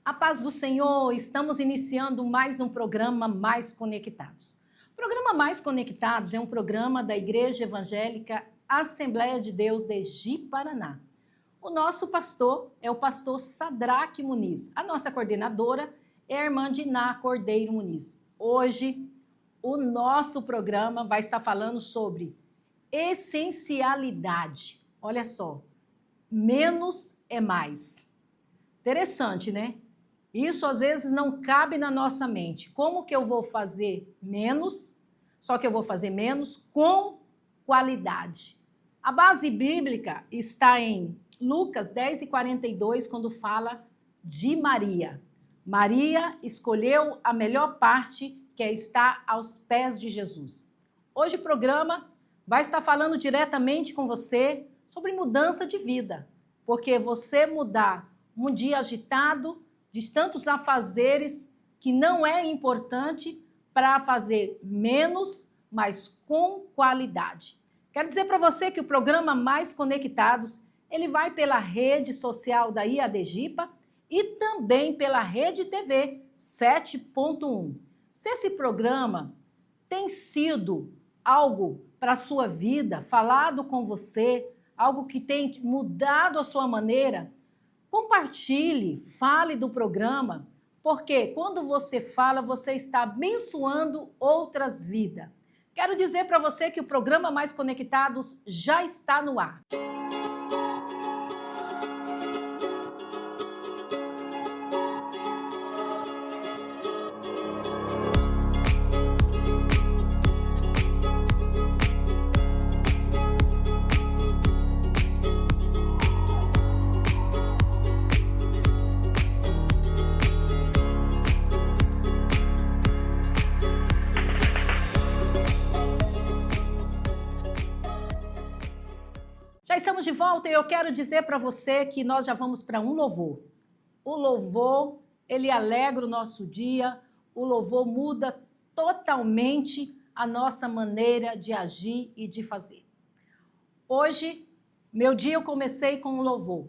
A paz do Senhor, estamos iniciando mais um programa Mais Conectados. O programa Mais Conectados é um programa da Igreja Evangélica Assembleia de Deus de Ji-Paraná. O nosso pastor é o pastor Sadraque Muniz. A nossa coordenadora é a irmã Diná Cordeiro Muniz. Hoje, o nosso programa vai estar falando sobre essencialidade. Olha só, menos é mais. Interessante, né? Isso às vezes não cabe na nossa mente. Como que eu vou fazer menos? Só que eu vou fazer menos com qualidade. A base bíblica está em Lucas 10:42, quando fala de Maria. Maria escolheu a melhor parte, que é estar aos pés de Jesus. Hoje o programa vai estar falando diretamente com você sobre mudança de vida, porque você mudar um dia agitado, de tantos afazeres, que não é importante, para fazer menos, mas com qualidade. Quero dizer para você que o programa Mais Conectados, ele vai pela rede social da IADGIPA e também pela Rede TV 7.1. Se esse programa tem sido algo para a sua vida, falado com você, algo que tem mudado a sua maneira, compartilhe, fale do programa, porque quando você fala, você está abençoando outras vidas. Quero dizer para você que o programa Mais Conectados já está no ar. Já estamos de volta e eu quero dizer para você que nós já vamos para um louvor. O louvor, ele alegra o nosso dia, o louvor muda totalmente a nossa maneira de agir e de fazer. Hoje, meu dia eu comecei com um louvor.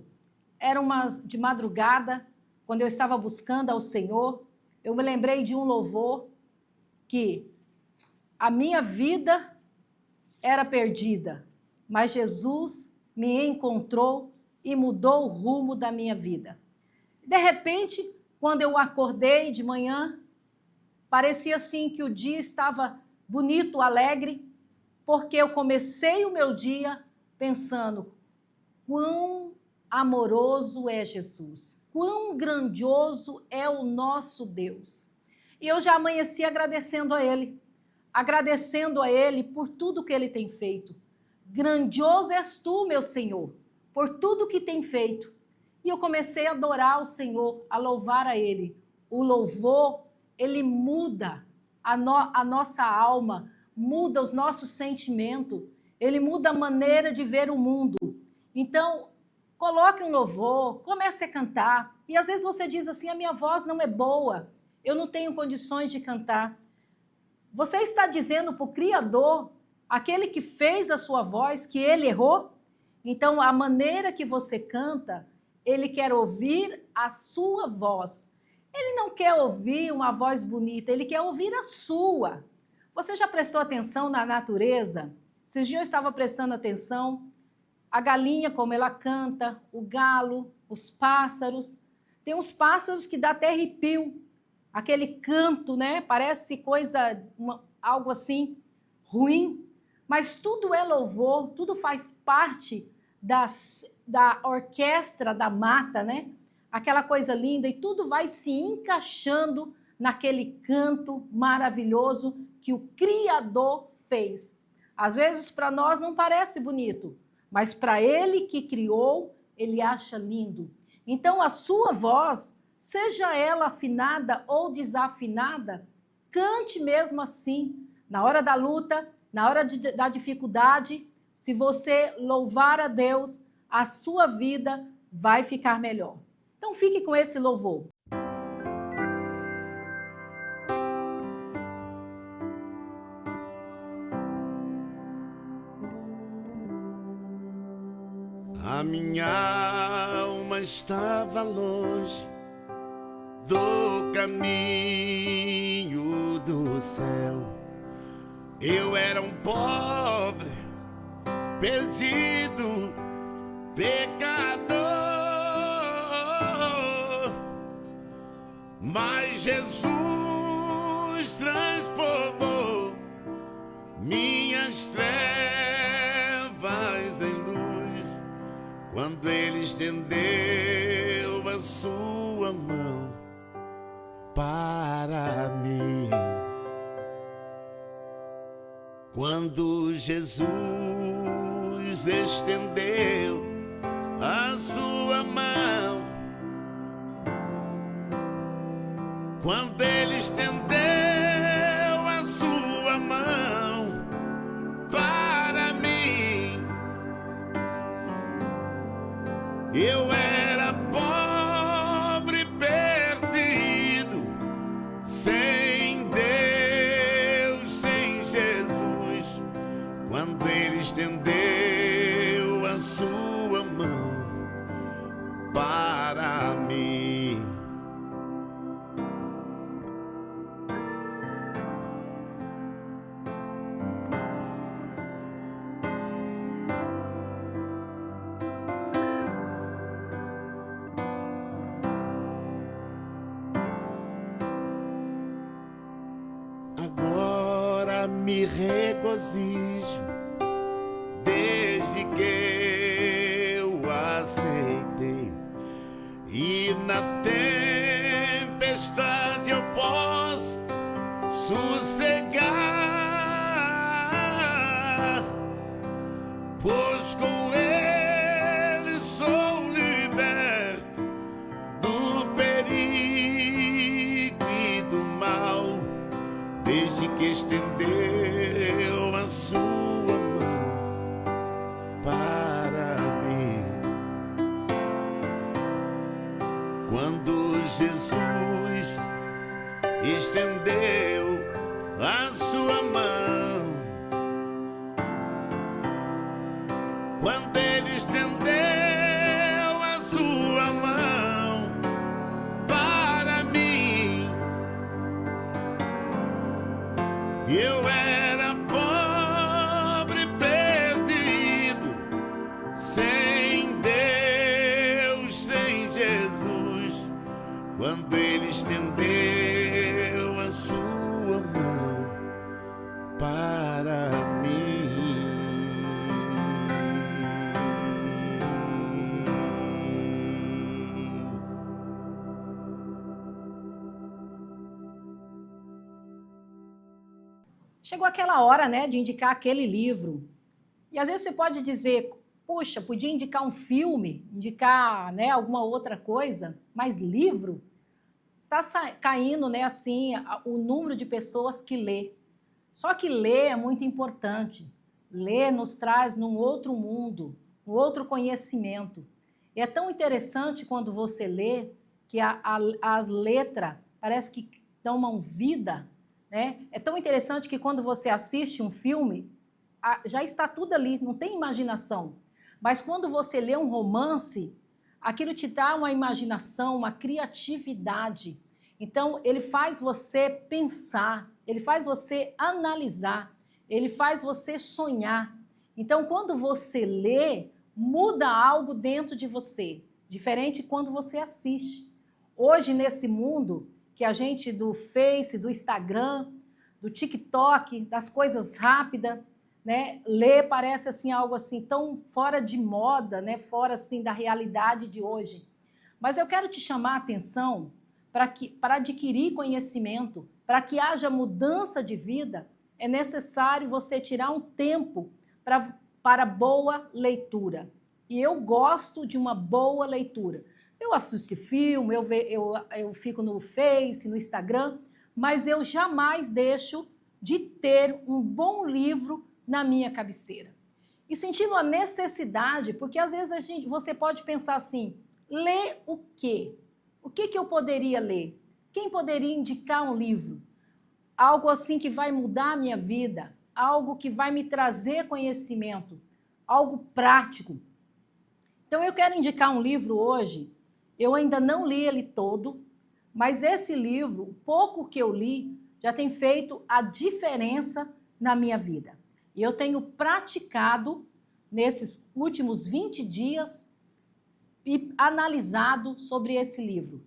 Era de madrugada, quando eu estava buscando ao Senhor, eu me lembrei de um louvor que a minha vida era perdida, mas Jesus me encontrou e mudou o rumo da minha vida. De repente, quando eu acordei de manhã, parecia assim que o dia estava bonito, alegre, porque eu comecei o meu dia pensando quão amoroso é Jesus, quão grandioso é o nosso Deus. E eu já amanheci agradecendo a Ele por tudo que Ele tem feito. Grandioso és tu, meu Senhor, por tudo que tem feito. E eu comecei a adorar o Senhor, a louvar a Ele. O louvor, ele muda a nossa alma, muda os nossos sentimentos, ele muda a maneira de ver o mundo. Então, coloque um louvor, comece a cantar. E às vezes você diz assim, a minha voz não é boa, eu não tenho condições de cantar. Você está dizendo para o Criador, aquele que fez a sua voz, que ele errou? Então, a maneira que você canta, ele quer ouvir a sua voz. Ele não quer ouvir uma voz bonita, ele quer ouvir a sua. Você já prestou atenção na natureza? Esses dias eu estava prestando atenção, a galinha, como ela canta, o galo, os pássaros. Tem uns pássaros que dá até arrepio, aquele canto, né? Parece algo assim ruim. Mas tudo é louvor, tudo faz parte da orquestra da mata, né? Aquela coisa linda, e tudo vai se encaixando naquele canto maravilhoso que o Criador fez. Às vezes para nós não parece bonito, mas para Ele que criou, Ele acha lindo. Então a sua voz, seja ela afinada ou desafinada, cante mesmo assim, na hora da luta, na hora da dificuldade. Se você louvar a Deus, a sua vida vai ficar melhor. Então fique com esse louvor. A minha alma estava longe caminho do céu. Eu era um pobre, perdido, pecador, mas Jesus transformou minhas trevas em luz, quando Ele estendeu a sua mão para mim. Quando Jesus estendeu a sua mão, quando Ele estendeu a sua mão para mim, eu era pobre, perdido, sem Deus, sem Jesus. Quando Ele estendeu a sua mão para mim. Agora me regozijo, desde que eu aceitei, e na tempestade eu posso sossegar, pois com Ele sou liberto do perigo e do mal, desde que estendeu a sua mão para mim. Quando Jesus estendeu a sua mão, quando Ele estendeu a sua mão para mim, eu era pobre, perdido, sem Deus, sem Jesus. Quando Ele estendeu a sua mão para mim. Chegou aquela hora, né, de indicar aquele livro. E às vezes você pode dizer, poxa, podia indicar um filme, indicar, né, alguma outra coisa, mas livro? Está caindo, né, assim, o número de pessoas que lê. Só que ler é muito importante. Ler nos traz num outro mundo, um outro conhecimento. E é tão interessante quando você lê que as letras parece que dão vida, né? É tão interessante que quando você assiste um filme, já está tudo ali, não tem imaginação. Mas quando você lê um romance, aquilo te dá uma imaginação, uma criatividade. Então, ele faz você pensar, ele faz você analisar, ele faz você sonhar. Então, quando você lê, muda algo dentro de você, diferente quando você assiste. Hoje, nesse mundo que a gente do Face, do Instagram, do TikTok, das coisas rápidas, né, ler parece assim algo assim tão fora de moda, né, fora assim da realidade de hoje. Mas eu quero te chamar a atenção para adquirir conhecimento, para que haja mudança de vida, é necessário você tirar um tempo para boa leitura. E eu gosto de uma boa leitura. Eu assisto filme, eu fico no Face, no Instagram, mas eu jamais deixo de ter um bom livro na minha cabeceira. E sentindo a necessidade, porque às vezes você pode pensar assim, ler o quê? O que eu poderia ler? Quem poderia indicar um livro? Algo assim que vai mudar a minha vida, algo que vai me trazer conhecimento, algo prático. Então eu quero indicar um livro hoje, eu ainda não li ele todo, Mas esse livro, o pouco que eu li, já tem feito a diferença na minha vida. E eu tenho praticado nesses últimos 20 dias e analisado sobre esse livro.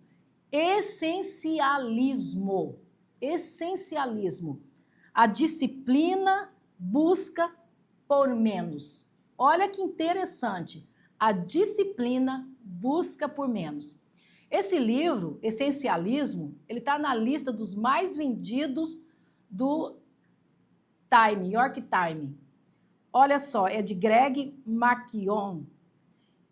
Essencialismo. Essencialismo. A disciplina busca por menos. Olha que interessante. A disciplina busca por menos. Esse livro, Essencialismo, ele está na lista dos mais vendidos do Time, York Times. Olha só, é de Greg McKeown.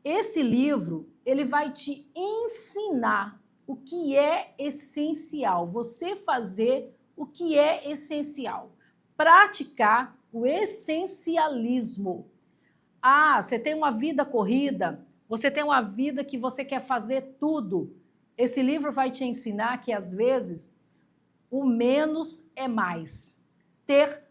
Esse livro, ele vai te ensinar o que é essencial, você fazer o que é essencial, praticar o essencialismo. Ah, você tem uma vida corrida, você tem uma vida que você quer fazer tudo. Esse livro vai te ensinar que, às vezes, o menos é mais. Ter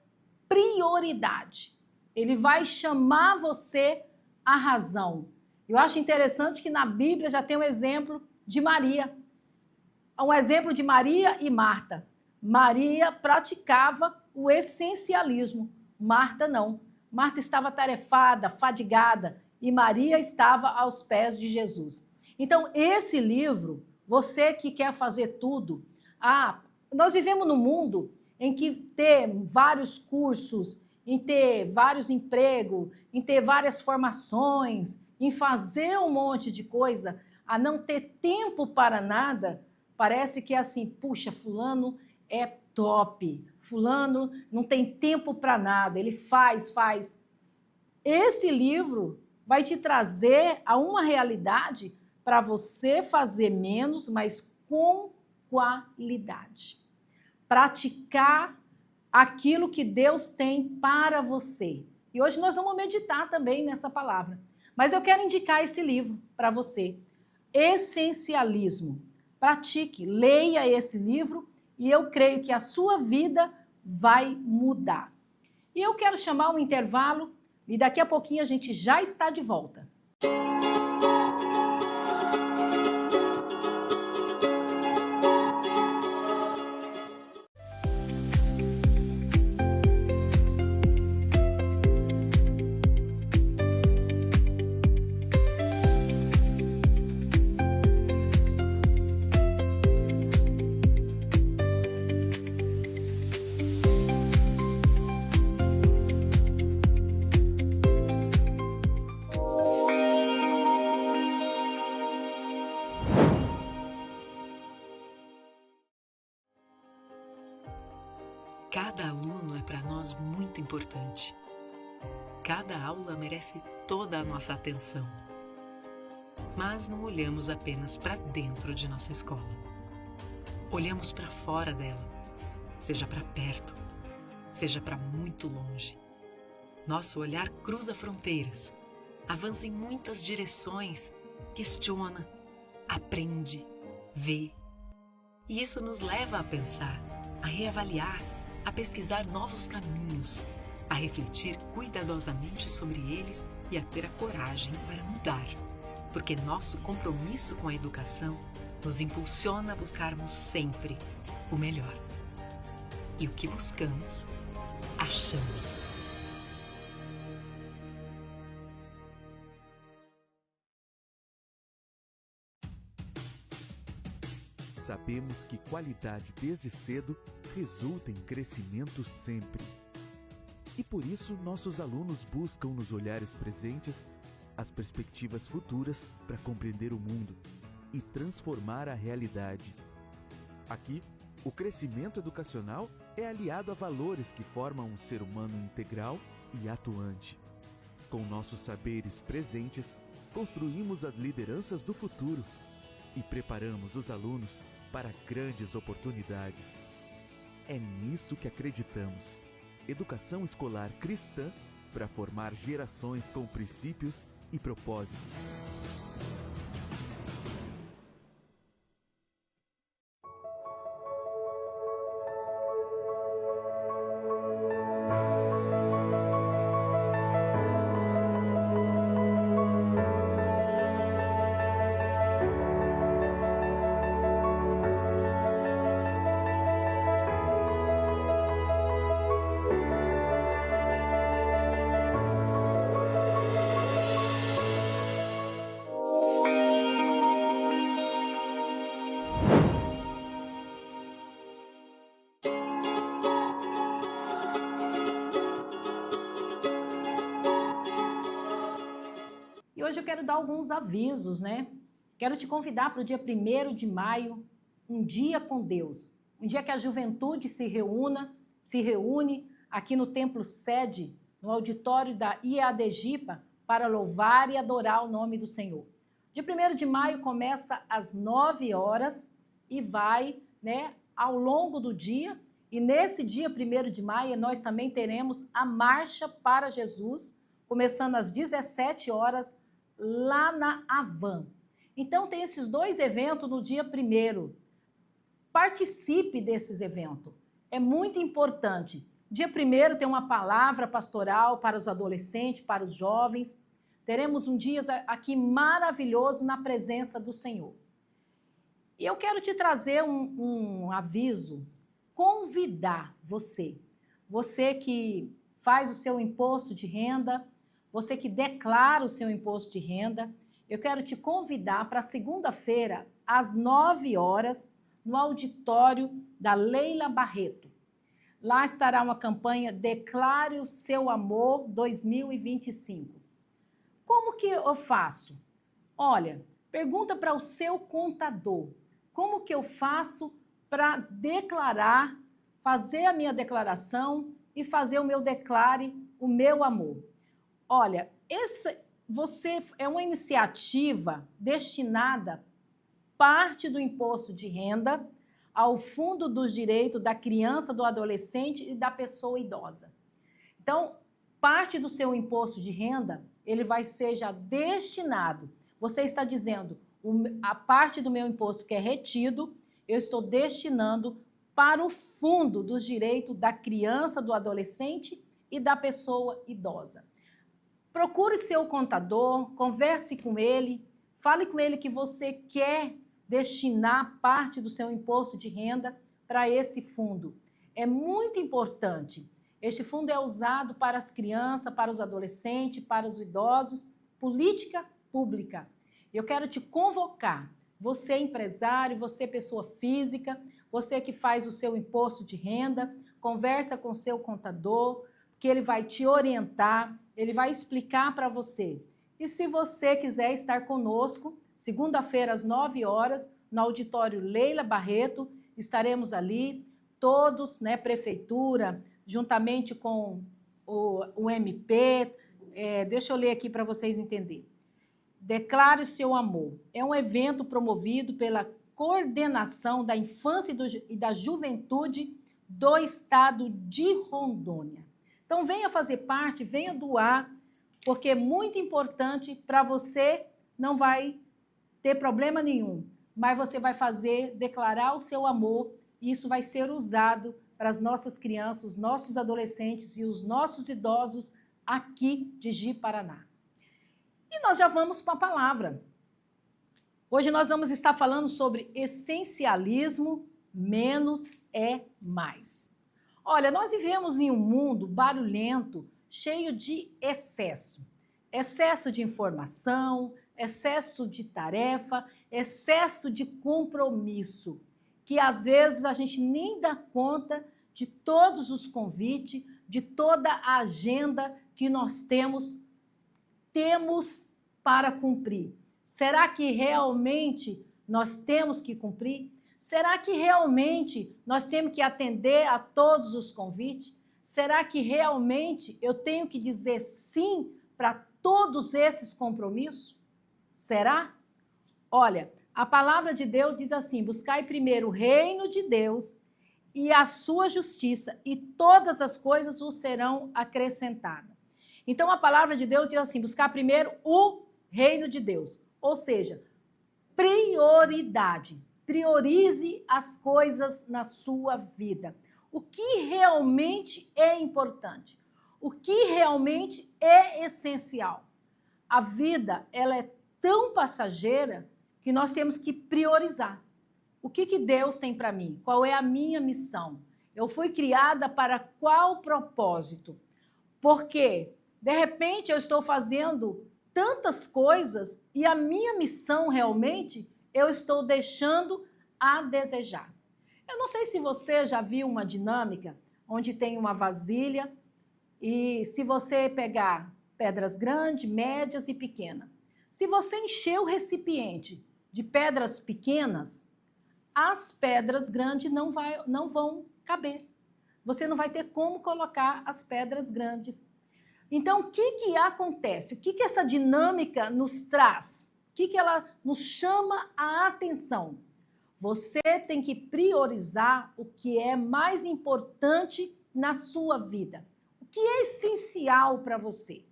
prioridade. Ele vai chamar você à razão. Eu acho interessante que na Bíblia já tem um exemplo de Maria. Um exemplo de Maria e Marta. Maria praticava o essencialismo. Marta não. Marta estava atarefada, fadigada, e Maria estava aos pés de Jesus. Então, esse livro, você que quer fazer tudo, nós vivemos num mundo em que ter vários cursos, em ter vários empregos, em ter várias formações, em fazer um monte de coisa, a não ter tempo para nada, parece que é assim, puxa, fulano é top, fulano não tem tempo para nada, ele faz. Esse livro vai te trazer a uma realidade para você fazer menos, mas com qualidade. Praticar aquilo que Deus tem para você. E hoje nós vamos meditar também nessa palavra. Mas eu quero indicar esse livro para você. Essencialismo. Pratique, leia esse livro e eu creio que a sua vida vai mudar. E eu quero chamar um intervalo e daqui a pouquinho a gente já está de volta. Cada aluno é para nós muito importante. Cada aula merece toda a nossa atenção. Mas não olhamos apenas para dentro de nossa escola. Olhamos para fora dela, seja para perto, seja para muito longe. Nosso olhar cruza fronteiras, avança em muitas direções, questiona, aprende, vê. E isso nos leva a pensar, a reavaliar, a pesquisar novos caminhos, a refletir cuidadosamente sobre eles e a ter a coragem para mudar. Porque nosso compromisso com a educação nos impulsiona a buscarmos sempre o melhor. E o que buscamos, achamos. Sabemos que qualidade desde cedo resulta em crescimento sempre. E por isso nossos alunos buscam nos olhares presentes as perspectivas futuras para compreender o mundo e transformar a realidade. Aqui, o crescimento educacional é aliado a valores que formam um ser humano integral e atuante. Com nossos saberes presentes, construímos as lideranças do futuro e preparamos os alunos para grandes oportunidades. É nisso que acreditamos. Educação escolar cristã para formar gerações com princípios e propósitos. hoje eu quero dar alguns avisos, né? Quero te convidar para o dia 1º de maio, um dia com Deus. Um dia que a juventude se reúne aqui no Templo Sede, no auditório da IADGIPA, para louvar e adorar o nome do Senhor. Dia 1º de maio começa às 9 horas e vai, né, ao longo do dia. E nesse dia 1º de maio nós também teremos a Marcha para Jesus, começando às 17 horas lá na Havan. Então tem esses 2 eventos no dia 1º. Participe desses eventos. É muito importante. Dia 1º tem uma palavra pastoral para os adolescentes, para os jovens. Teremos um dia aqui maravilhoso na presença do Senhor. E eu quero te trazer um aviso, convidar você que faz o seu imposto de renda, você que declara o seu imposto de renda, eu quero te convidar para segunda-feira, às 9 horas, no auditório da Leila Barreto. Lá estará uma campanha Declare o Seu Amor 2025. Como que eu faço? Olha, pergunta para o seu contador. Como que eu faço para declarar, fazer a minha declaração e fazer o meu declare o meu amor? Olha, você é uma iniciativa destinada parte do imposto de renda ao Fundo dos Direitos da Criança, do Adolescente e da Pessoa Idosa. Então, parte do seu imposto de renda, ele vai ser já destinado. Você está dizendo, a parte do meu imposto que é retido, eu estou destinando para o Fundo dos Direitos da Criança, do Adolescente e da Pessoa Idosa. Procure seu contador, converse com ele, fale com ele que você quer destinar parte do seu imposto de renda para esse fundo. É muito importante. Este fundo é usado para as crianças, para os adolescentes, para os idosos, política pública. Eu quero te convocar, você empresário, você pessoa física, você que faz o seu imposto de renda, conversa com seu contador, que ele vai te orientar, ele vai explicar para você. E se você quiser estar conosco, segunda-feira às 9 horas, no auditório Leila Barreto, estaremos ali, todos, né, prefeitura, juntamente com o MP, deixa eu ler aqui para vocês entenderem. Declare o seu amor. É um evento promovido pela Coordenação da Infância e da Juventude do Estado de Rondônia. Então, venha fazer parte, venha doar, porque é muito importante para você, não vai ter problema nenhum, mas você vai declarar o seu amor, e isso vai ser usado para as nossas crianças, os nossos adolescentes e os nossos idosos aqui de Ji-Paraná. E nós já vamos para a palavra. Hoje nós vamos estar falando sobre essencialismo, menos é mais. Olha, nós vivemos em um mundo barulhento, cheio de excesso. Excesso de informação, excesso de tarefa, excesso de compromisso, que às vezes a gente nem dá conta de todos os convites, de toda a agenda que nós temos para cumprir. Será que realmente nós temos que cumprir? Será que realmente nós temos que atender a todos os convites? Será que realmente eu tenho que dizer sim para todos esses compromissos? Será? Olha, a palavra de Deus diz assim: buscai primeiro o reino de Deus e a sua justiça, e todas as coisas vos serão acrescentadas. Então, a palavra de Deus diz assim: buscar primeiro o reino de Deus. Ou seja, prioridade. Priorize as coisas na sua vida. O que realmente é importante? O que realmente é essencial? A vida, ela é tão passageira que nós temos que priorizar. O que Deus tem para mim? Qual é a minha missão? Eu fui criada para qual propósito? Porque, de repente, eu estou fazendo tantas coisas e a minha missão realmente eu estou deixando a desejar. Eu não sei se você já viu uma dinâmica onde tem uma vasilha e se você pegar pedras grandes, médias e pequenas, Se você encher o recipiente de pedras pequenas, as pedras grandes não vão caber. Você não vai ter como colocar as pedras grandes. Então, o que acontece? O que essa dinâmica nos traz? O que ela nos chama a atenção? Você tem que priorizar o que é mais importante na sua vida. O que é essencial para você?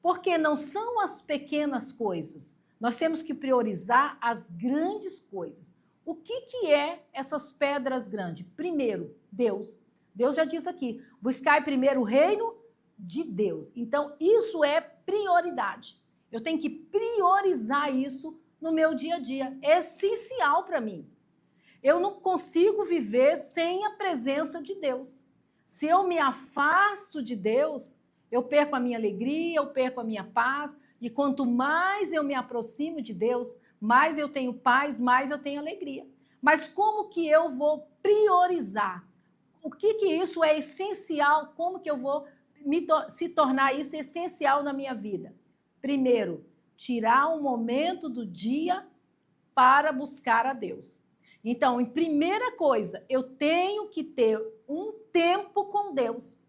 Porque não são as pequenas coisas. Nós temos que priorizar as grandes coisas. O que é essas pedras grandes? Primeiro, Deus. Deus já diz aqui, buscai primeiro o reino de Deus. Então, isso é prioridade. Eu tenho que priorizar isso no meu dia a dia. É essencial para mim. Eu não consigo viver sem a presença de Deus. Se eu me afasto de Deus, eu perco a minha alegria, eu perco a minha paz. E quanto mais eu me aproximo de Deus, mais eu tenho paz, mais eu tenho alegria. Mas como que eu vou priorizar? O que isso é essencial? Como que eu vou se tornar isso essencial na minha vida? Primeiro, tirar um momento do dia para buscar a Deus. Então, em primeira coisa, eu tenho que ter um tempo com Deus.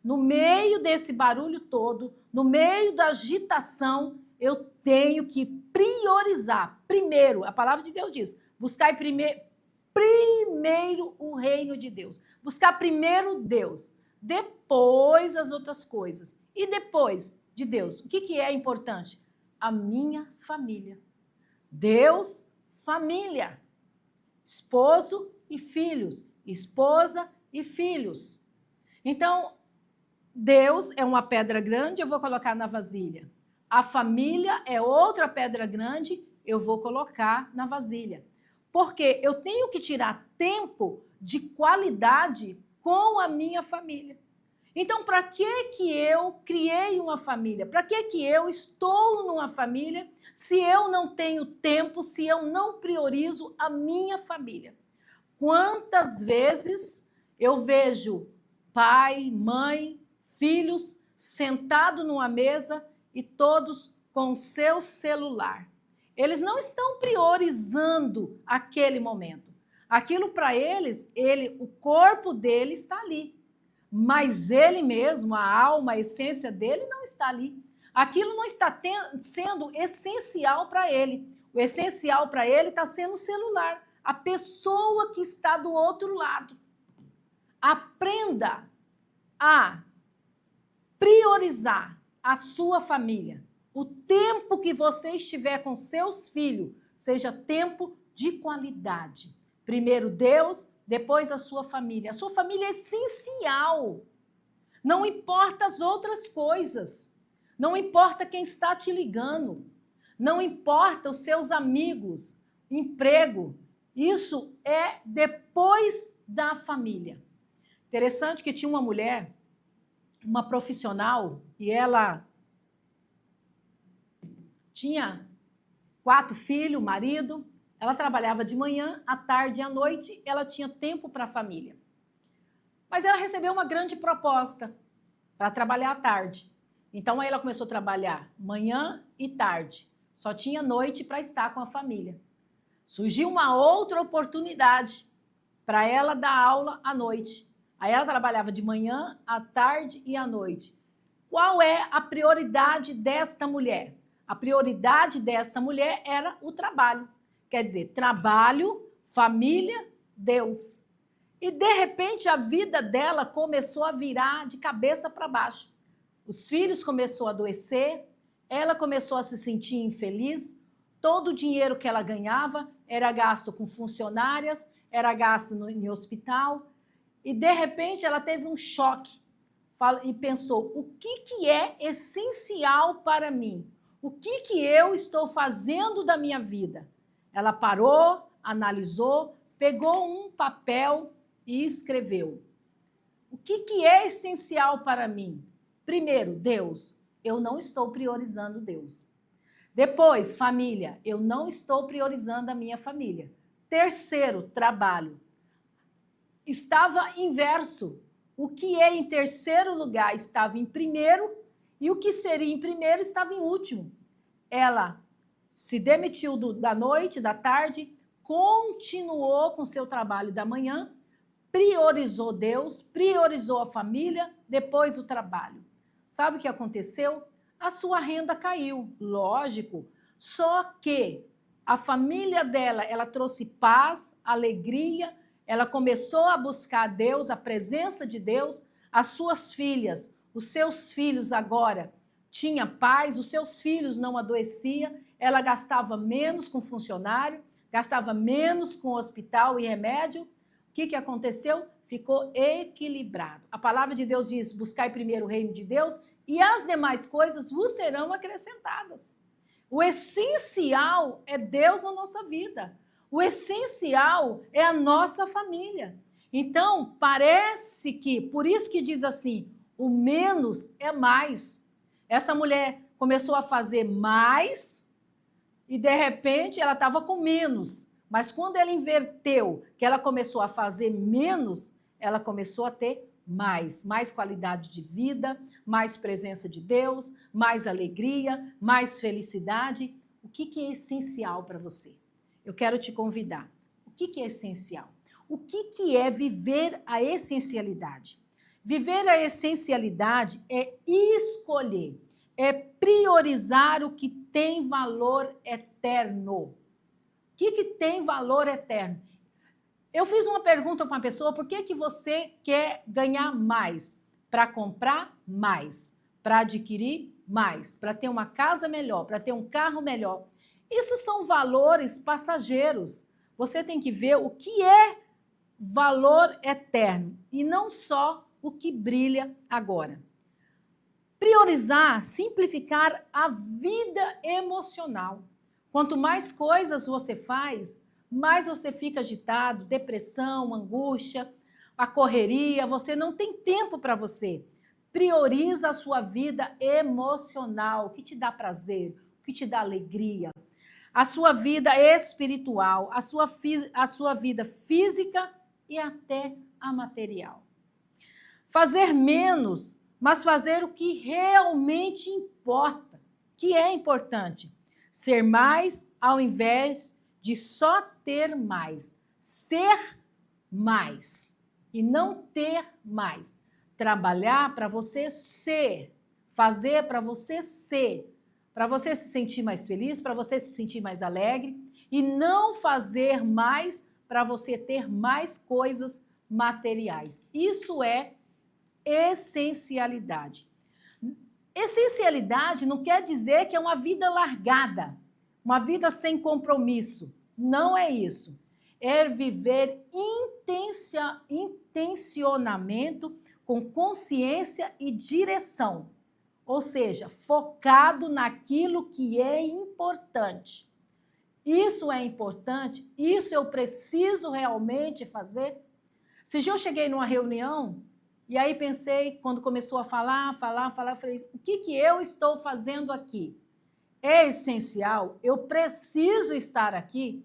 No meio desse barulho todo, no meio da agitação, eu tenho que priorizar. Primeiro, a palavra de Deus diz, buscar primeiro o reino de Deus. Buscar primeiro Deus, depois as outras coisas. E depois de Deus, o que é importante? A minha família. Deus, família. Esposo e filhos. Esposa e filhos. Então, Deus é uma pedra grande, eu vou colocar na vasilha. A família é outra pedra grande, eu vou colocar na vasilha. Porque eu tenho que tirar tempo de qualidade com a minha família. Então, para que eu criei uma família? Para que eu estou numa família se eu não tenho tempo, se eu não priorizo a minha família? Quantas vezes eu vejo pai, mãe, filhos sentados numa mesa e todos com o seu celular. Eles não estão priorizando aquele momento. Aquilo para eles, o corpo dele está ali. Mas ele mesmo, a alma, a essência dele não está ali. Aquilo não está sendo essencial para ele. O essencial para ele está sendo o celular. A pessoa que está do outro lado. Aprenda a priorizar a sua família. O tempo que você estiver com seus filhos, seja tempo de qualidade. Primeiro Deus, depois a sua família. A sua família é essencial. Não importa as outras coisas. Não importa quem está te ligando. Não importa os seus amigos, emprego. Isso é depois da família. Interessante que tinha uma mulher, uma profissional, e ela tinha 4 filhos, marido. Ela trabalhava de manhã, à tarde e à noite, ela tinha tempo para a família. Mas ela recebeu uma grande proposta para trabalhar à tarde. Então, aí ela começou a trabalhar manhã e tarde. Só tinha noite para estar com a família. Surgiu uma outra oportunidade para ela dar aula à noite. Aí ela trabalhava de manhã, à tarde e à noite. Qual é a prioridade desta mulher? A prioridade dessa mulher era o trabalho. Quer dizer, trabalho, família, Deus. E, de repente, a vida dela começou a virar de cabeça para baixo. Os filhos começaram a adoecer, ela começou a se sentir infeliz, todo o dinheiro que ela ganhava era gasto com funcionárias, era gasto em hospital. E, de repente, ela teve um choque e pensou, o que é essencial para mim? O que eu estou fazendo da minha vida? Ela parou, analisou, pegou um papel e escreveu. O que é essencial para mim? Primeiro, Deus. Eu não estou priorizando Deus. Depois, família. Eu não estou priorizando a minha família. Terceiro, trabalho. Estava inverso. O que é em terceiro lugar estava em primeiro e o que seria em primeiro estava em último. Ela se demitiu da noite, da tarde, continuou com seu trabalho da manhã, priorizou Deus, priorizou a família, depois o trabalho. Sabe o que aconteceu? A sua renda caiu, lógico. Só que a família dela, ela trouxe paz, alegria, ela começou a buscar Deus, a presença de Deus. As suas filhas, os seus filhos agora tinham paz, os seus filhos não adoeciam, ela gastava menos com funcionário, gastava menos com hospital e remédio. O que aconteceu? Ficou equilibrado. A palavra de Deus diz: buscai primeiro o reino de Deus e as demais coisas vos serão acrescentadas. O essencial é Deus na nossa vida. O essencial é a nossa família. Então, parece que, por isso que diz assim, o menos é mais. Essa mulher começou a fazer mais e, de repente, ela estava com menos. Mas quando ela inverteu, que ela começou a fazer menos, ela começou a ter mais qualidade de vida, mais presença de Deus, mais alegria, mais felicidade. O que é essencial para você? Eu quero te convidar. O que é essencial? O que é viver a essencialidade? Viver a essencialidade é escolher, é priorizar o que tem valor eterno. O que tem valor eterno? Eu fiz uma pergunta para uma pessoa: por que você quer ganhar mais? Para comprar mais, para adquirir mais, para ter uma casa melhor, para ter um carro melhor. Isso são valores passageiros. Você tem que ver o que é valor eterno e não só o que brilha agora. Priorizar, simplificar a vida emocional. Quanto mais coisas você faz, mais você fica agitado, depressão, angústia, a correria, você não tem tempo para você. Prioriza a sua vida emocional, o que te dá prazer, o que te dá alegria. A sua vida espiritual, a sua vida física e até a material. Fazer menos, mas fazer o que realmente importa, que é importante. Ser mais ao invés de só ter mais. Ser mais e não ter mais. Trabalhar para você ser, fazer para você ser. Para você se sentir mais feliz, para você se sentir mais alegre, e não fazer mais para você ter mais coisas materiais. Isso é essencialidade. Essencialidade não quer dizer que é uma vida largada, uma vida sem compromisso. Não é isso. É viver intencionamento com consciência e direção. Ou seja, focado naquilo que é importante. Isso é importante? Isso eu preciso realmente fazer? Esse dia eu cheguei numa reunião e aí pensei, quando começou a falar, eu falei: o que eu estou fazendo aqui? É essencial? Eu preciso estar aqui?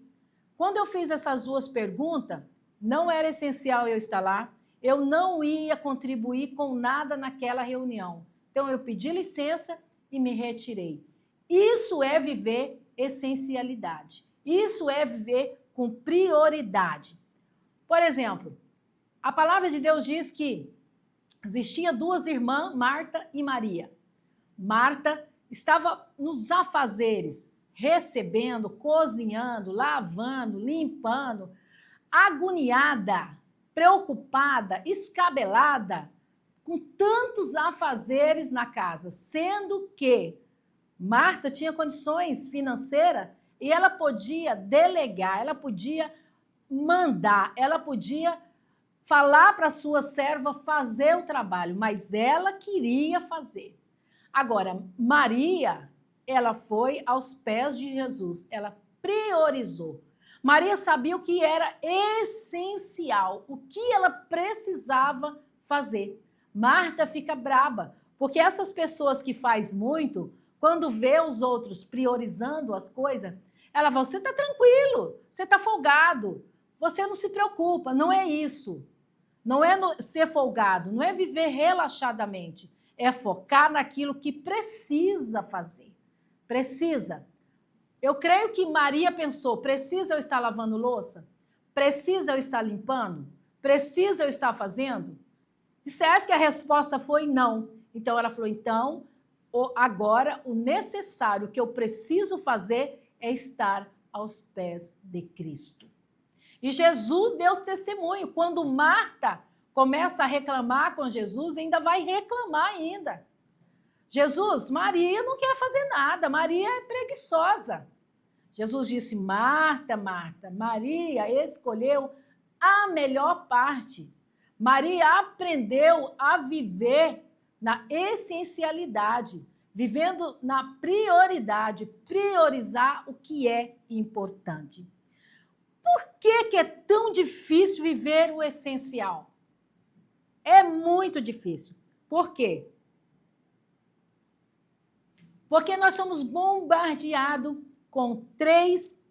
Quando eu fiz essas duas perguntas, não era essencial eu estar lá, eu não ia contribuir com nada naquela reunião. Então, eu pedi licença e me retirei. Isso é viver essencialidade. Isso é viver com prioridade. Por exemplo, a palavra de Deus diz que existia duas irmãs, Marta e Maria. Marta estava nos afazeres, recebendo, cozinhando, lavando, limpando, agoniada, preocupada, escabelada, com tantos afazeres na casa, sendo que Marta tinha condições financeiras e ela podia delegar, ela podia mandar, ela podia falar para a sua serva fazer o trabalho, mas ela queria fazer. Agora, Maria, ela foi aos pés de Jesus, ela priorizou. Maria sabia o que era essencial, o que ela precisava fazer. Marta fica braba, porque essas pessoas que faz muito, quando vê os outros priorizando as coisas, ela fala: você está tranquilo, você está folgado, você não se preocupa. Não é isso. Não é ser folgado, não é viver relaxadamente. É focar naquilo que precisa fazer. Precisa. Eu creio que Maria pensou, precisa eu estar lavando louça? Precisa eu estar limpando? Precisa eu estar fazendo? De certo que a resposta foi não. Então ela falou, então, agora o necessário que eu preciso fazer é estar aos pés de Cristo. E Jesus deu esse testemunho. Quando Marta começa a reclamar com Jesus, ainda vai reclamar ainda. Jesus, Maria não quer fazer nada, Maria é preguiçosa. Jesus disse, Marta, Marta, Maria escolheu a melhor parte. Maria aprendeu a viver na essencialidade, vivendo na prioridade, priorizar o que é importante. Por que é tão difícil viver o essencial? É muito difícil. Por quê? Porque nós somos bombardeados com 3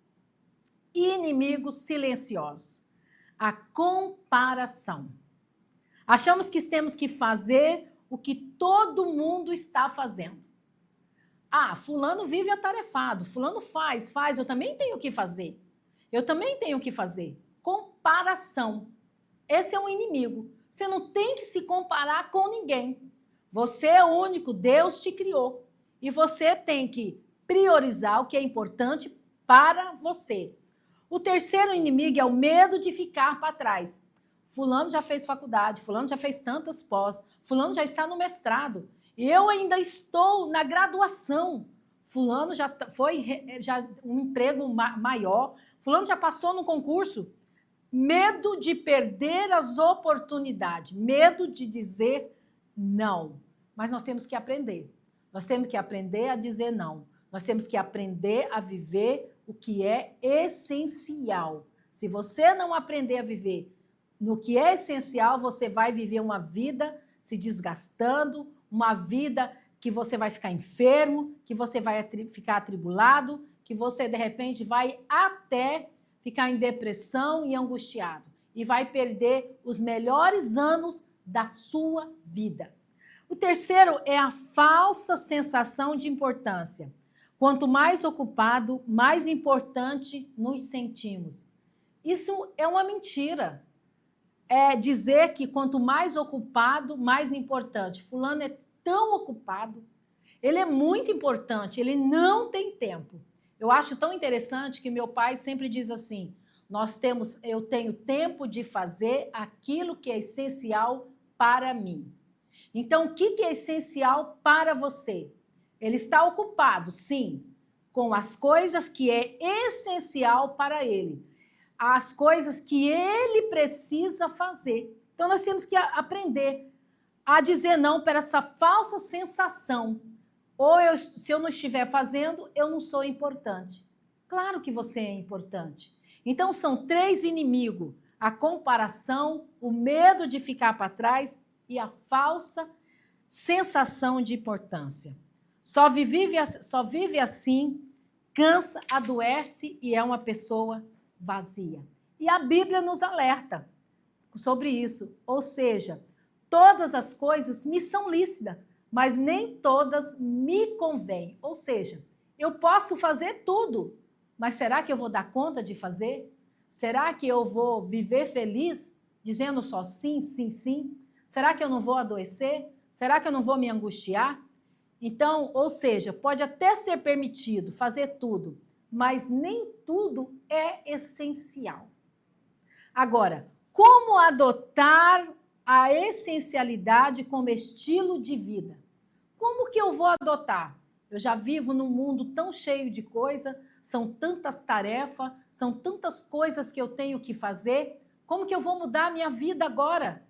inimigos silenciosos. A comparação. Achamos que temos que fazer o que todo mundo está fazendo. Ah, fulano vive atarefado, fulano faz, eu também tenho que fazer. Eu também tenho que fazer. Comparação. Esse é um inimigo. Você não tem que se comparar com ninguém. Você é o único, Deus te criou. E você tem que priorizar o que é importante para você. O terceiro inimigo é o medo de ficar para trás. Fulano já fez faculdade, fulano já fez tantas pós, fulano já está no mestrado. E eu ainda estou na graduação. Fulano já foi um emprego maior, fulano já passou no concurso. Medo de perder as oportunidades, medo de dizer não. Mas nós temos que aprender. Nós temos que aprender a dizer não. Nós temos que aprender a viver o que é essencial. Se você não aprender a viver no que é essencial, você vai viver uma vida se desgastando, uma vida que você vai ficar enfermo, que você vai ficar atribulado, que você, de repente, vai até ficar em depressão e angustiado. E vai perder os melhores anos da sua vida. O terceiro é a falsa sensação de importância. Quanto mais ocupado, mais importante nos sentimos. Isso é uma mentira. É dizer que quanto mais ocupado, mais importante. Fulano é tão ocupado, ele é muito importante, ele não tem tempo. Eu acho tão interessante que meu pai sempre diz assim, eu tenho tempo de fazer aquilo que é essencial para mim. Então, o que é essencial para você? Ele está ocupado, sim, com as coisas que é essencial para ele, as coisas que ele precisa fazer. Então, nós temos que aprender a dizer não para essa falsa sensação. Se eu não estiver fazendo, eu não sou importante. Claro que você é importante. Então, são 3 inimigos: a comparação, o medo de ficar para trás e a falsa sensação de importância. Só vive assim, cansa, adoece e é uma pessoa vazia. E a Bíblia nos alerta sobre isso. Ou seja, todas as coisas me são lícitas, mas nem todas me convêm. Ou seja, eu posso fazer tudo, mas será que eu vou dar conta de fazer? Será que eu vou viver feliz dizendo só sim, sim, sim? Será que eu não vou adoecer? Será que eu não vou me angustiar? Então, ou seja, pode até ser permitido fazer tudo, mas nem tudo é essencial. Agora, como adotar a essencialidade como estilo de vida? Como que eu vou adotar? Eu já vivo num mundo tão cheio de coisa, são tantas tarefas, são tantas coisas que eu tenho que fazer. Como que eu vou mudar a minha vida agora?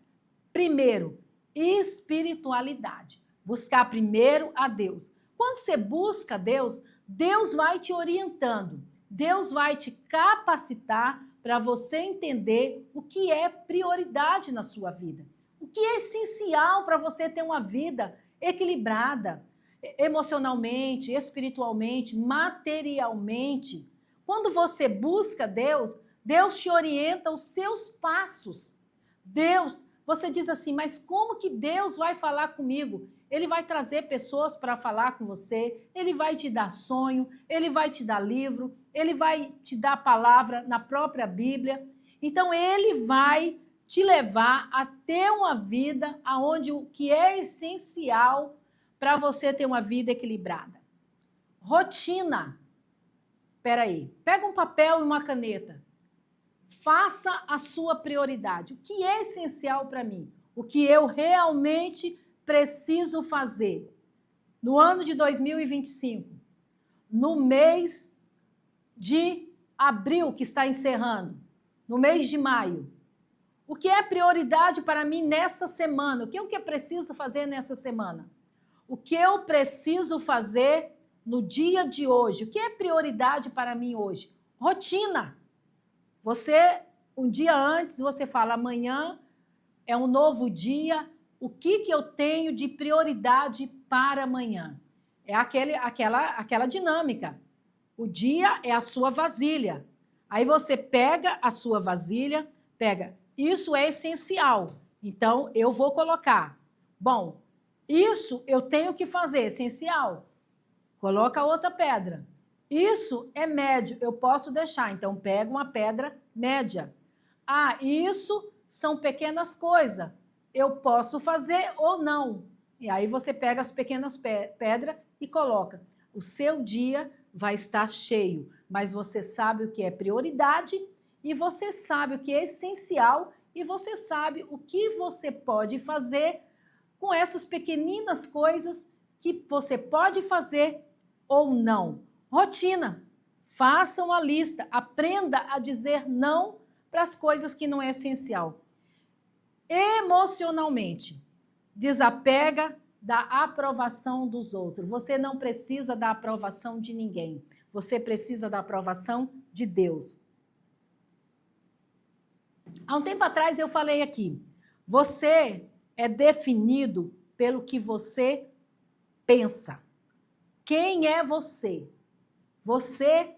Primeiro, espiritualidade. Buscar primeiro a Deus. Quando você busca Deus, Deus vai te orientando. Deus vai te capacitar para você entender o que é prioridade na sua vida. O que é essencial para você ter uma vida equilibrada, emocionalmente, espiritualmente, materialmente. Quando você busca Deus, Deus te orienta os seus passos. Deus você diz assim, mas como que Deus vai falar comigo? Ele vai trazer pessoas para falar com você, ele vai te dar sonho, ele vai te dar livro, ele vai te dar palavra na própria Bíblia. Então, ele vai te levar a ter uma vida onde o que é essencial para você ter uma vida equilibrada. Rotina. Espera aí, pega um papel e uma caneta. Faça a sua prioridade. O que é essencial para mim? O que eu realmente preciso fazer? No ano de 2025, no mês de abril, que está encerrando, no mês de maio, o que é prioridade para mim nessa semana? O que eu preciso fazer nessa semana? O que eu preciso fazer no dia de hoje? O que é prioridade para mim hoje? Rotina. Você, um dia antes, você fala, amanhã é um novo dia, o que eu tenho de prioridade para amanhã? É aquela dinâmica. O dia é a sua vasilha. Aí você pega a sua vasilha, isso é essencial, então eu vou colocar. Bom, isso eu tenho que fazer, essencial. Coloca outra pedra. Isso é médio, eu posso deixar, então pega uma pedra média. Isso são pequenas coisas, eu posso fazer ou não. E aí você pega as pequenas pedras e coloca. O seu dia vai estar cheio, mas você sabe o que é prioridade e você sabe o que é essencial e você sabe o que você pode fazer com essas pequeninas coisas que você pode fazer ou não. Rotina. Faça uma lista. Aprenda a dizer não para as coisas que não é essencial. Emocionalmente. Desapega da aprovação dos outros. Você não precisa da aprovação de ninguém. Você precisa da aprovação de Deus. Há um tempo atrás eu falei aqui, você é definido pelo que você pensa. Quem é você? Você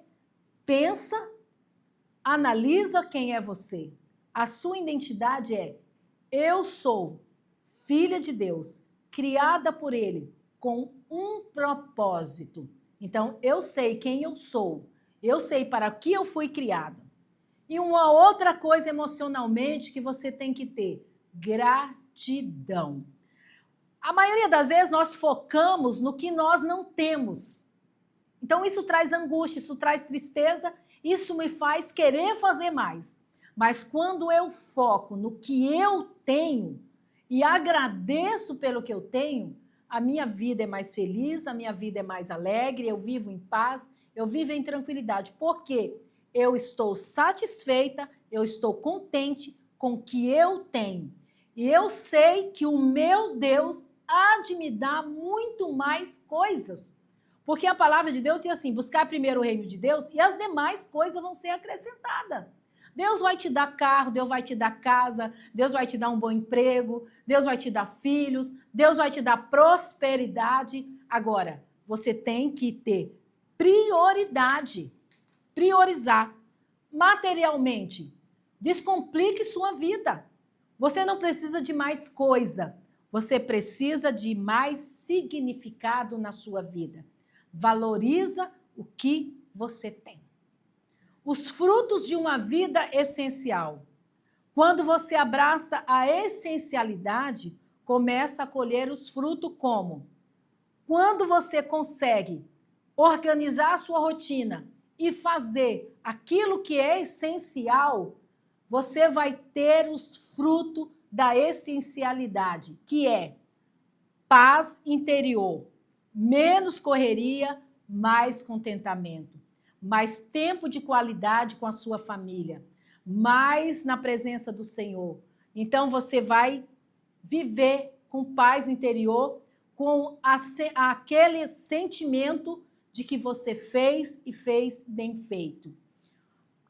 pensa, analisa quem é você. A sua identidade é: eu sou filha de Deus, criada por Ele, com um propósito. Então, eu sei quem eu sou, eu sei para que eu fui criada. E uma outra coisa emocionalmente que você tem que ter: gratidão. A maioria das vezes nós focamos no que nós não temos. Então, isso traz angústia, isso traz tristeza, isso me faz querer fazer mais. Mas quando eu foco no que eu tenho e agradeço pelo que eu tenho, a minha vida é mais feliz, a minha vida é mais alegre, eu vivo em paz, eu vivo em tranquilidade. Por quê? Eu estou satisfeita, eu estou contente com o que eu tenho. E eu sei que o meu Deus há de me dar muito mais coisas. Porque a palavra de Deus diz assim, buscar primeiro o reino de Deus e as demais coisas vão ser acrescentadas. Deus vai te dar carro, Deus vai te dar casa, Deus vai te dar um bom emprego, Deus vai te dar filhos, Deus vai te dar prosperidade. Agora, você tem que ter prioridade, priorizar materialmente. Descomplique sua vida. Você não precisa de mais coisa, você precisa de mais significado na sua vida. Valoriza o que você tem. Os frutos de uma vida essencial. Quando você abraça a essencialidade, começa a colher os frutos como? Quando você consegue organizar a sua rotina e fazer aquilo que é essencial, você vai ter os frutos da essencialidade, que é paz interior, menos correria, mais contentamento, mais tempo de qualidade com a sua família, mais na presença do Senhor. Então você vai viver com paz interior, com aquele sentimento de que você fez e fez bem feito.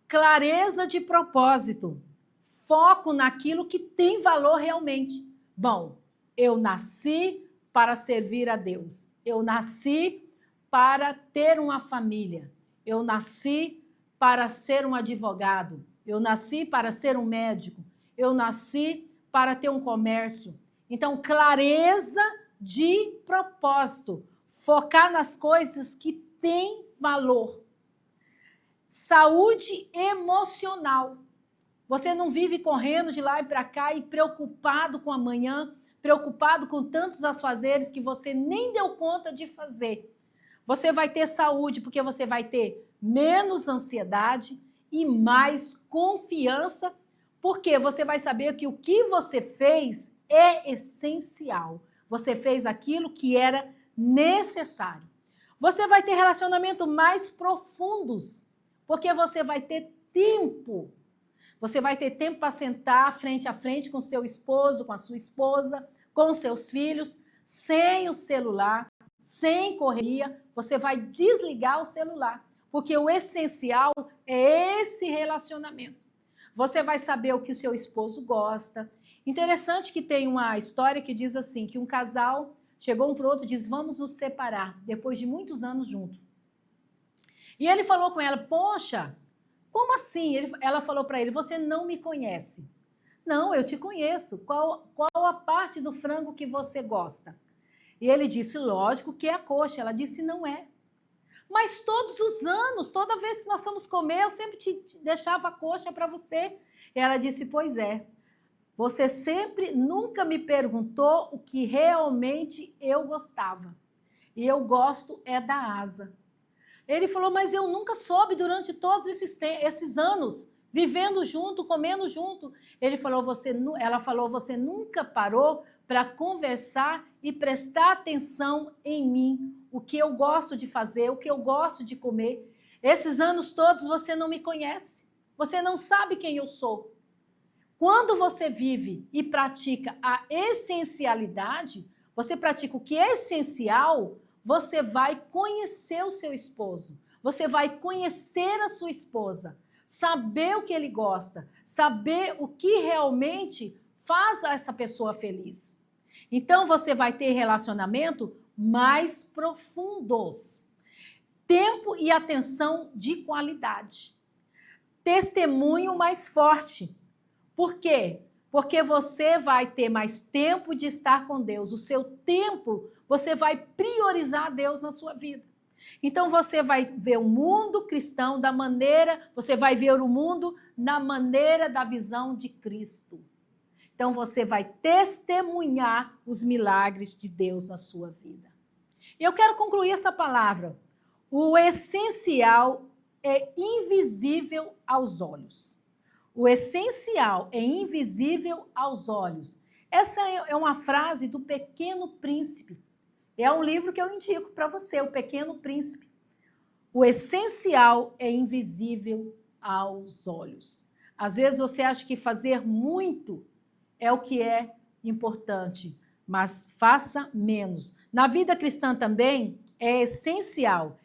Clareza de propósito, foco naquilo que tem valor realmente. Bom, eu nasci para servir a Deus, eu nasci para ter uma família, eu nasci para ser um advogado, eu nasci para ser um médico, eu nasci para ter um comércio. Então, clareza de propósito. Focar nas coisas que têm valor. Saúde emocional. Você não vive correndo de lá e para cá e preocupado com amanhã, preocupado com tantos afazeres que você nem deu conta de fazer. Você vai ter saúde porque você vai ter menos ansiedade e mais confiança, porque você vai saber que o que você fez é essencial. Você fez aquilo que era necessário. Você vai ter relacionamentos mais profundos, porque você vai ter tempo. Você vai ter tempo para sentar frente a frente com seu esposo, com a sua esposa, com seus filhos, sem o celular, sem correria. Você vai desligar o celular, porque o essencial é esse relacionamento. Você vai saber o que o seu esposo gosta. Interessante que tem uma história que diz assim, que um casal chegou um para o outro e diz, vamos nos separar, depois de muitos anos juntos. E ele falou com ela, poxa, como assim? Ela falou para ele, você não me conhece. Não, eu te conheço. Qual a parte do frango que você gosta? E ele disse, lógico que é a coxa. Ela disse, não é. Mas todos os anos, toda vez que nós fomos comer, eu sempre te deixava a coxa para você. E ela disse, pois é. Você sempre, nunca me perguntou o que realmente eu gostava. E eu gosto é da asa. Ele falou, mas eu nunca soube durante todos esses anos, vivendo junto, comendo junto. Ela falou, você nunca parou para conversar e prestar atenção em mim, o que eu gosto de fazer, o que eu gosto de comer. Esses anos todos você não me conhece, você não sabe quem eu sou. Quando você vive e pratica a essencialidade, você pratica o que é essencial, você vai conhecer o seu esposo, você vai conhecer a sua esposa, saber o que ele gosta, saber o que realmente faz essa pessoa feliz. Então, você vai ter relacionamento mais profundos, tempo e atenção de qualidade, testemunho mais forte. Por quê? Porque você vai ter mais tempo de estar com Deus. O seu tempo, você vai priorizar Deus na sua vida. Então, você vai ver o mundo cristão da maneira, você vai ver o mundo na maneira da visão de Cristo. Então, você vai testemunhar os milagres de Deus na sua vida. E eu quero concluir essa palavra. O essencial é invisível aos olhos. O essencial é invisível aos olhos. Essa é uma frase do Pequeno Príncipe. É um livro que eu indico para você, O Pequeno Príncipe. O essencial é invisível aos olhos. Às vezes você acha que fazer muito é o que é importante, mas faça menos. Na vida cristã também é essencial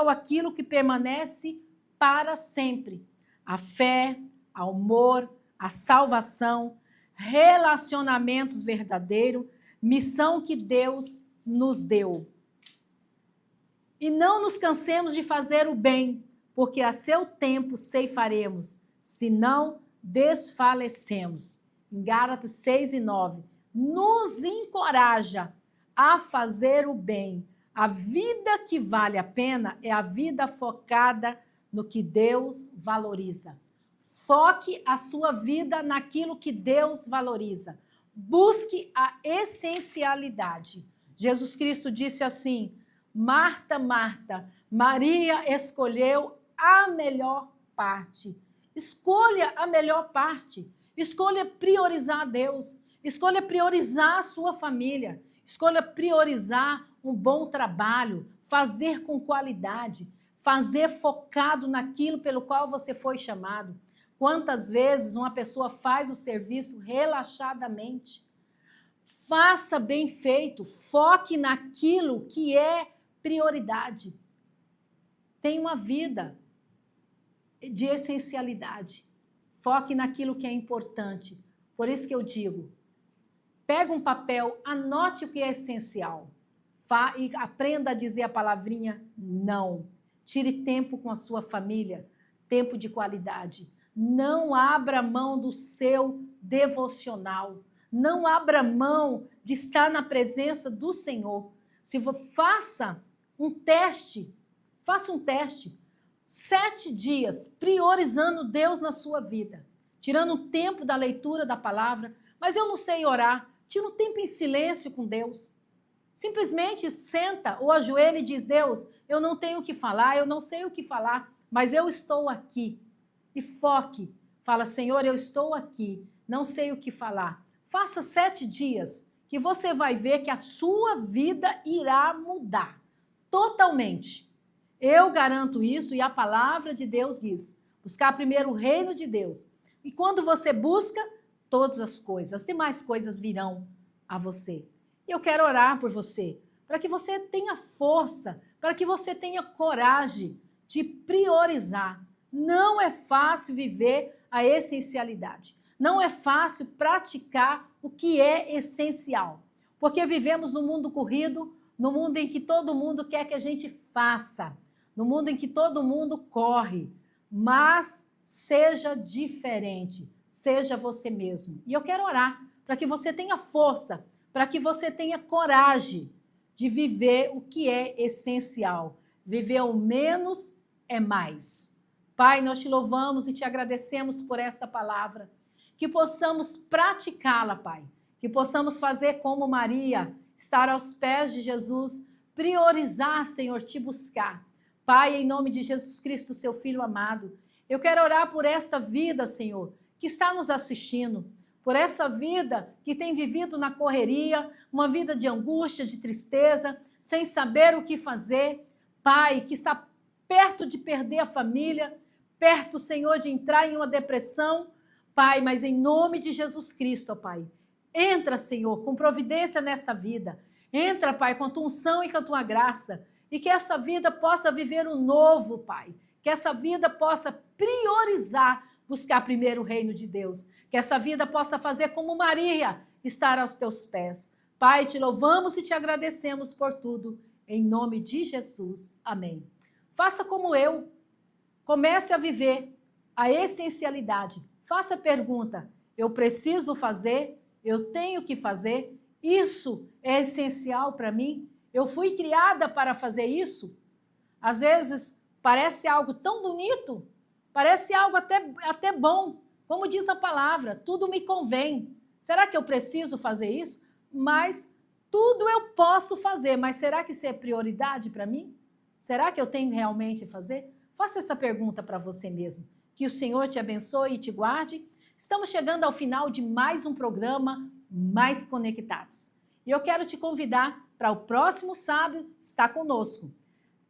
aquilo que permanece para sempre. A fé, o amor, a salvação, relacionamentos verdadeiros, missão que Deus nos deu. E não nos cansemos de fazer o bem, porque a seu tempo ceifaremos, se não desfalecemos. Em Gálatas 6:9, nos encoraja a fazer o bem. A vida que vale a pena é a vida focada no que Deus valoriza. Foque a sua vida naquilo que Deus valoriza. Busque a essencialidade. Jesus Cristo disse assim, Marta, Marta, Maria escolheu a melhor parte. Escolha a melhor parte. Escolha priorizar a Deus. Escolha priorizar a sua família. Escolha priorizar um bom trabalho. Fazer com qualidade. Fazer focado naquilo pelo qual você foi chamado. Quantas vezes uma pessoa faz o serviço relaxadamente? Faça bem feito. Foque naquilo que é prioridade. Tenha uma vida de essencialidade. Foque naquilo que é importante. Por isso que eu digo, pega um papel, anote o que é essencial. E aprenda a dizer a palavrinha não. Tire tempo com a sua família, tempo de qualidade. Não abra mão do seu devocional. Não abra mão de estar na presença do Senhor. Faça um teste. 7 dias, priorizando Deus na sua vida. Tirando o tempo da leitura da palavra. Mas eu não sei orar. Tira um tempo em silêncio com Deus. Simplesmente senta ou ajoelha e diz: Deus, eu não tenho o que falar, eu não sei o que falar, mas eu estou aqui. E foque. Fala: Senhor, eu estou aqui, não sei o que falar. Faça 7 dias que você vai ver que a sua vida irá mudar totalmente. Eu garanto isso e a palavra de Deus diz: buscar primeiro o reino de Deus. E quando você busca, todas as coisas, as demais coisas virão a você. E eu quero orar por você, para que você tenha força, para que você tenha coragem de priorizar. Não é fácil viver a essencialidade. Não é fácil praticar o que é essencial. Porque vivemos num mundo corrido, no mundo em que todo mundo quer que a gente faça, no mundo em que todo mundo corre. Mas seja diferente, seja você mesmo. E eu quero orar para que você tenha força, para que você tenha coragem de viver o que é essencial. Viver o menos é mais. Pai, nós te louvamos e te agradecemos por essa palavra. Que possamos praticá-la, Pai. Que possamos fazer como Maria, estar aos pés de Jesus, priorizar, Senhor, te buscar. Pai, em nome de Jesus Cristo, seu Filho amado, eu quero orar por esta vida, Senhor, que está nos assistindo, por essa vida que tem vivido na correria, uma vida de angústia, de tristeza, sem saber o que fazer. Pai, que está perto de perder a família, perto, Senhor, de entrar em uma depressão. Pai, mas em nome de Jesus Cristo, ó Pai, entra, Senhor, com providência nessa vida. Entra, Pai, com a tua unção e com a tua graça. E que essa vida possa viver o novo, Pai. Que essa vida possa priorizar, buscar primeiro o reino de Deus. Que essa vida possa fazer como Maria, estar aos teus pés. Pai, te louvamos e te agradecemos por tudo. Em nome de Jesus. Amém. Faça como eu. Comece a viver a essencialidade. Faça a pergunta: eu preciso fazer? Eu tenho que fazer? Isso é essencial para mim? Eu fui criada para fazer isso? Às vezes parece algo tão bonito, parece algo até bom. Como diz a palavra, tudo me convém. Será que eu preciso fazer isso? Mas tudo eu posso fazer, mas será que isso é prioridade para mim? Será que eu tenho realmente que fazer? Faça essa pergunta para você mesmo. Que o Senhor te abençoe e te guarde. Estamos chegando ao final de mais um programa Mais Conectados. E eu quero te convidar para o próximo sábado estar conosco.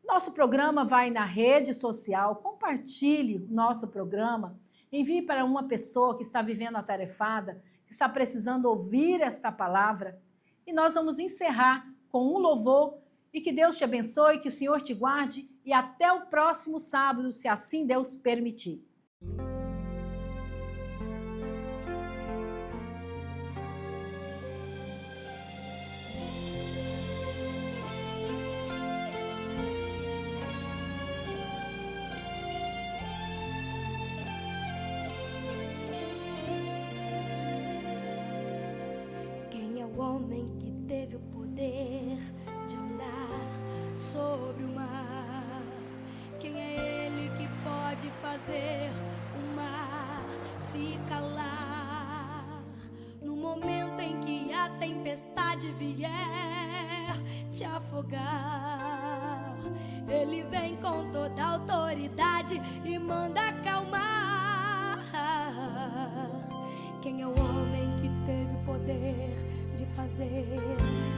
Nosso programa vai na rede social. Compartilhe o nosso programa. Envie para uma pessoa que está vivendo atarefada, que está precisando ouvir esta palavra. E nós vamos encerrar com um louvor. E que Deus te abençoe, que o Senhor te guarde. E até o próximo sábado, se assim Deus permitir. Quem é o homem que teve o poder de andar sobre o mar? Quem é ele que pode fazer o mar se calar? No momento em que a tempestade vier te afogar, ele vem com toda a autoridade e manda acalmar. Quem é o homem que teve o poder de fazer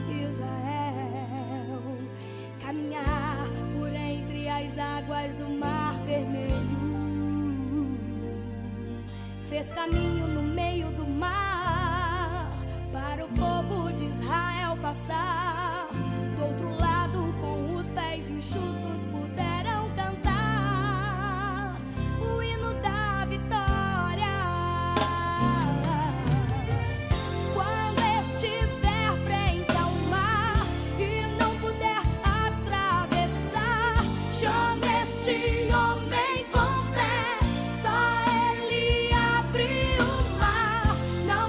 Israel caminhar por entre as águas do Mar Vermelho? Fez caminho no meio do mar para o povo de Israel passar. Do outro lado, com os pés enxutos, puderam cantar o hino da vitória. Não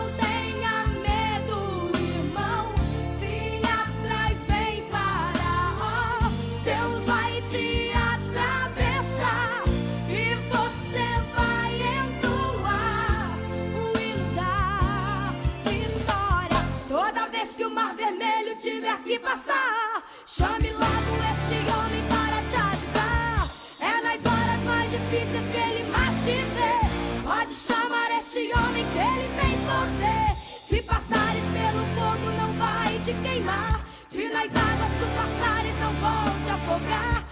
tiver que passar, chame logo este homem para te ajudar. É nas horas mais difíceis que ele mais te vê. Pode chamar este homem que ele tem poder. Se passares pelo fogo não vai te queimar, se nas águas tu passares não vão te afogar.